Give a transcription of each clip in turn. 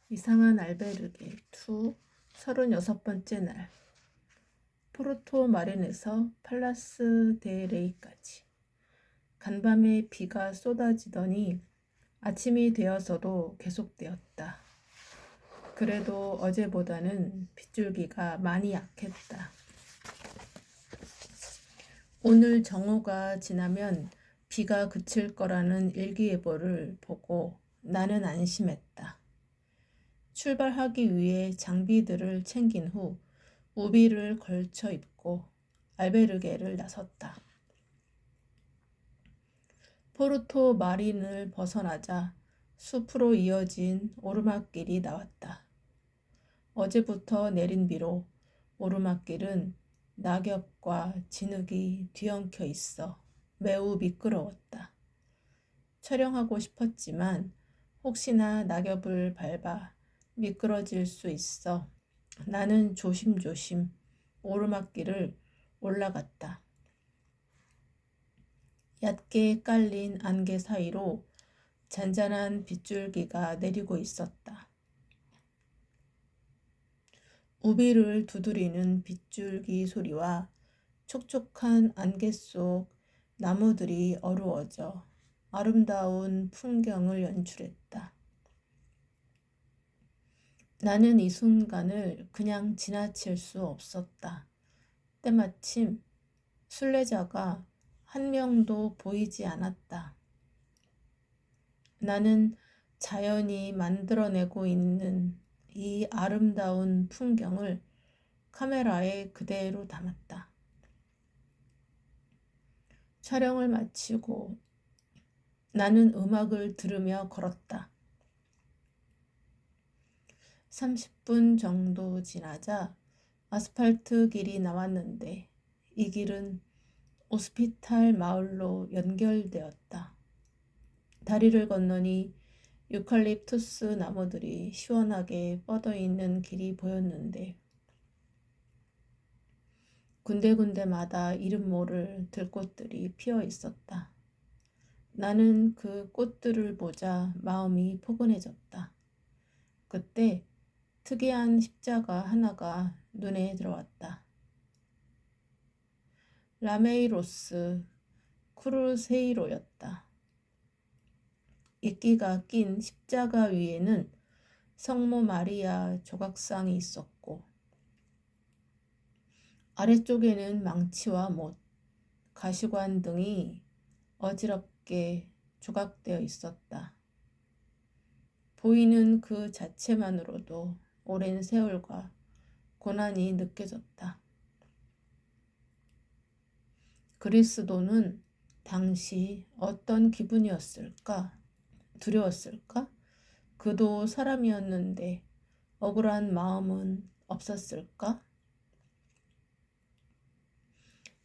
이상한 알베르게 2 36번째 날 포르토 마린에서 팔라스 데 레이까지 간밤에 비가 쏟아지더니 아침이 되어서도 계속되었다. 그래도 어제보다는 빗줄기가 많이 약했다. 오늘 정오가 지나면 비가 그칠 거라는 일기예보를 보고 나는 안심했다. 출발하기 위해 장비들을 챙긴 후 우비를 걸쳐 입고 알베르게를 나섰다. 포르토 마린을 벗어나자 숲으로 이어진 오르막길이 나왔다. 어제부터 내린 비로 오르막길은 낙엽과 진흙이 뒤엉켜 있어 매우 미끄러웠다. 촬영하고 싶었지만 혹시나 낙엽을 밟아 미끄러질 수 있어 나는 조심조심 오르막길을 올라갔다. 얕게 깔린 안개 사이로 잔잔한 빗줄기가 내리고 있었다. 우비를 두드리는 빗줄기 소리와 촉촉한 안개 속 나무들이 어루어져 아름다운 풍경을 연출했다. 나는 이 순간을 그냥 지나칠 수 없었다. 때마침 순례자가 한 명도 보이지 않았다. 나는 자연이 만들어내고 있는 이 아름다운 풍경을 카메라에 그대로 담았다. 촬영을 마치고 나는 음악을 들으며 걸었다. 30분 정도 지나자 아스팔트 길이 나왔는데 이 길은 오스피탈 마을로 연결되었다. 다리를 건너니 유칼립투스 나무들이 시원하게 뻗어있는 길이 보였는데 군데군데마다 이름 모를 들꽃들이 피어 있었다. 나는 그 꽃들을 보자 마음이 포근해졌다. 그때 특이한 십자가 하나가 눈에 들어왔다. 라메이로스 크루세이로였다. 이끼가 낀 십자가 위에는 성모 마리아 조각상이 있었고 아래쪽에는 망치와 못, 가시관 등이 어지럽게 조각되어 있었다. 보이는 그 자체만으로도 오랜 세월과 고난이 느껴졌다. 그리스도는 당시 어떤 기분이었을까? 두려웠을까? 그도 사람이었는데 억울한 마음은 없었을까?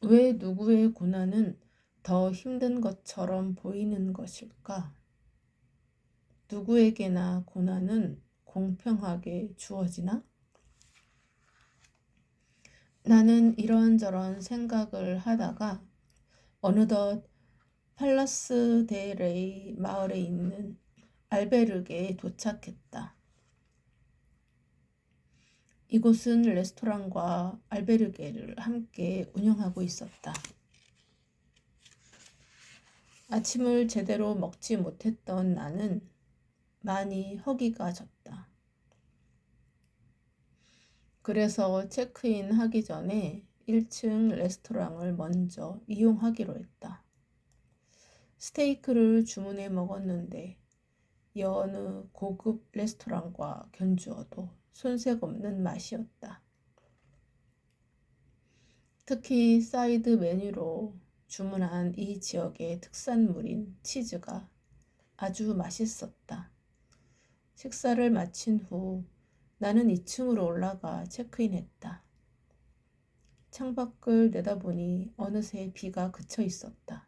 왜 누구의 고난은 더 힘든 것처럼 보이는 것일까? 누구에게나 고난은 공평하게 주어지나? 나는 이런저런 생각을 하다가 어느덧 팔라스 데 레이 마을에 있는 알베르게에 도착했다. 이곳은 레스토랑과 알베르게를 함께 운영하고 있었다. 아침을 제대로 먹지 못했던 나는 많이 허기가 졌다. 그래서 체크인 하기 전에 1층 레스토랑을 먼저 이용하기로 했다. 스테이크를 주문해 먹었는데 여느 고급 레스토랑과 견주어도 손색 없는 맛이었다. 특히 사이드 메뉴로 주문한 이 지역의 특산물인 치즈가 아주 맛있었다. 식사를 마친 후 나는 2층으로 올라가 체크인했다. 창밖을 내다보니 어느새 비가 그쳐 있었다.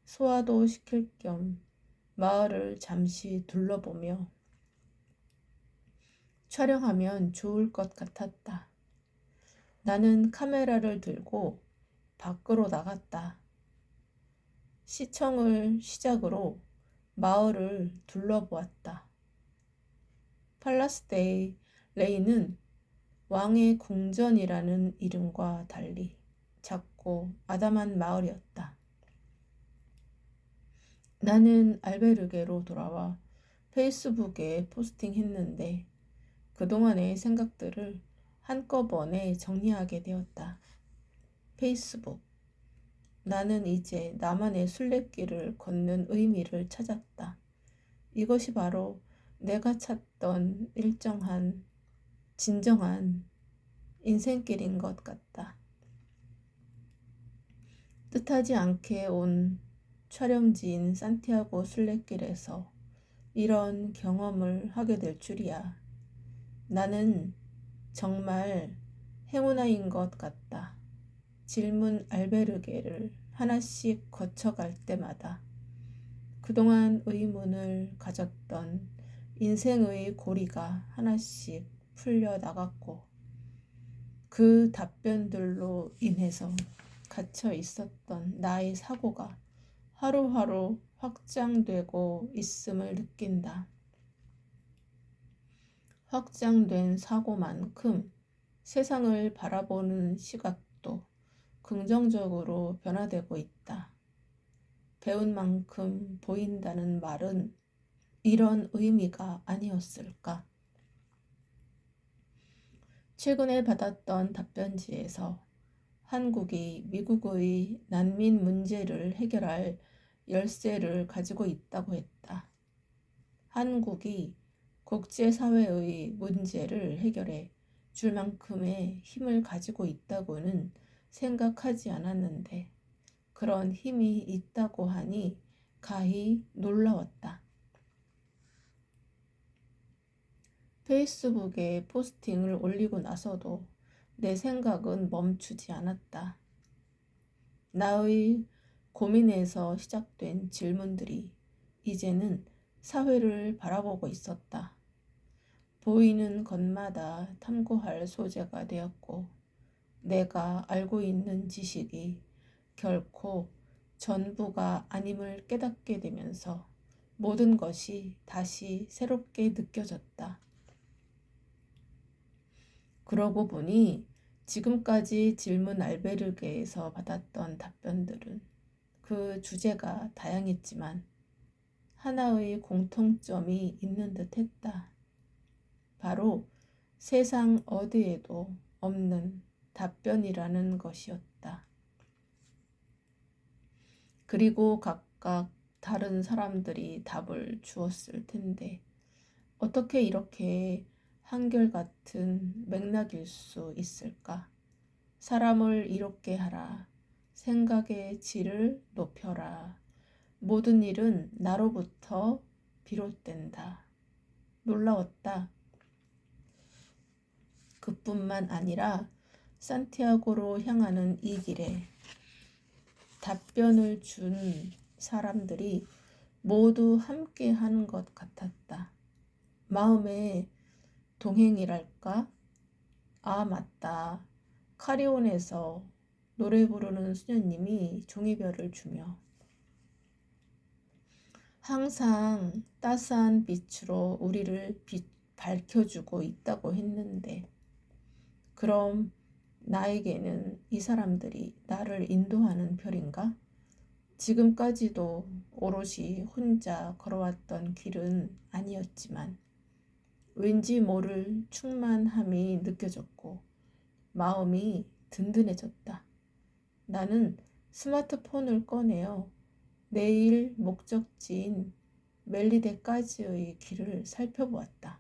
소화도 시킬 겸 마을을 잠시 둘러보며 촬영하면 좋을 것 같았다. 나는 카메라를 들고 밖으로 나갔다. 시청을 시작으로 마을을 둘러보았다. 팔라스데이 레이는 왕의 궁전이라는 이름과 달리 작고 아담한 마을이었다. 나는 알베르게로 돌아와 페이스북에 포스팅했는데 그동안의 생각들을 한꺼번에 정리하게 되었다. 페이스북. 나는 이제 나만의 순례길을 걷는 의미를 찾았다. 이것이 바로 내가 찾던 진정한 인생길인 것 같다. 뜻하지 않게 온 촬영지인 산티아고 순례길에서 이런 경험을 하게 될 줄이야. 나는 정말 행운아인 것 같다. 질문 알베르게를 하나씩 거쳐갈 때마다 그동안 의문을 가졌던 인생의 고리가 하나씩 풀려 나갔고 그 답변들로 인해서 갇혀 있었던 나의 사고가 하루하루 확장되고 있음을 느낀다. 확장된 사고만큼 세상을 바라보는 시각도 긍정적으로 변화되고 있다. 배운 만큼 보인다는 말은 이런 의미가 아니었을까? 최근에 받았던 답변지에서 한국이 미국의 난민 문제를 해결할 열쇠를 가지고 있다고 했다. 한국이 국제사회의 문제를 해결해 줄 만큼의 힘을 가지고 있다고는 생각하지 않았는데 그런 힘이 있다고 하니 가히 놀라웠다. 페이스북에 포스팅을 올리고 나서도 내 생각은 멈추지 않았다. 나의 고민에서 시작된 질문들이 이제는 사회를 바라보고 있었다. 보이는 것마다 탐구할 소재가 되었고 내가 알고 있는 지식이 결코 전부가 아님을 깨닫게 되면서 모든 것이 다시 새롭게 느껴졌다. 그러고 보니 지금까지 질문 알베르게에서 받았던 답변들은 그 주제가 다양했지만 하나의 공통점이 있는 듯 했다. 바로 세상 어디에도 없는 답변이라는 것이었다. 그리고 각각 다른 사람들이 답을 주었을 텐데 어떻게 이렇게 한결같은 맥락일 수 있을까? 사람을 이롭게 하라. 생각의 질을 높여라. 모든 일은 나로부터 비롯된다. 놀라웠다. 그뿐만 아니라 산티아고로 향하는 이 길에 답변을 준 사람들이 모두 함께 하는 것 같았다. 마음의 동행이랄까? 아, 맞다. 카리온에서 노래 부르는 수녀님이 종이별을 주며 항상 따스한 빛으로 우리를 밝혀주고 있다고 했는데 그럼 나에게는 이 사람들이 나를 인도하는 별인가? 지금까지도 오롯이 혼자 걸어왔던 길은 아니었지만 왠지 모를 충만함이 느껴졌고 마음이 든든해졌다. 나는 스마트폰을 꺼내어 내일 목적지인 멜리데까지의 길을 살펴보았다.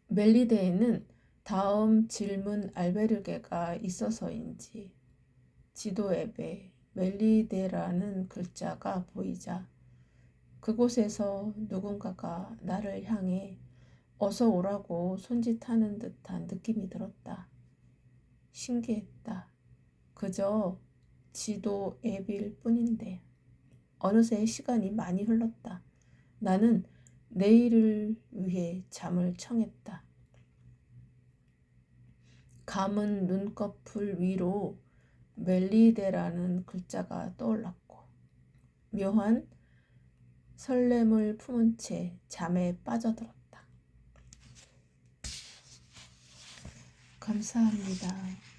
멜리데에는 다음 질문 알베르게가 있어서인지 지도 앱에 멜리데라는 글자가 보이자 그곳에서 누군가가 나를 향해 어서 오라고 손짓하는 듯한 느낌이 들었다. 신기했다. 그저 지도 앱일 뿐인데 어느새 시간이 많이 흘렀다. 나는 내일을 위해 잠을 청했다. 감은 눈꺼풀 위로 멜리데라는 글자가 떠올랐고 묘한 설렘을 품은 채 잠에 빠져들었다. 감사합니다.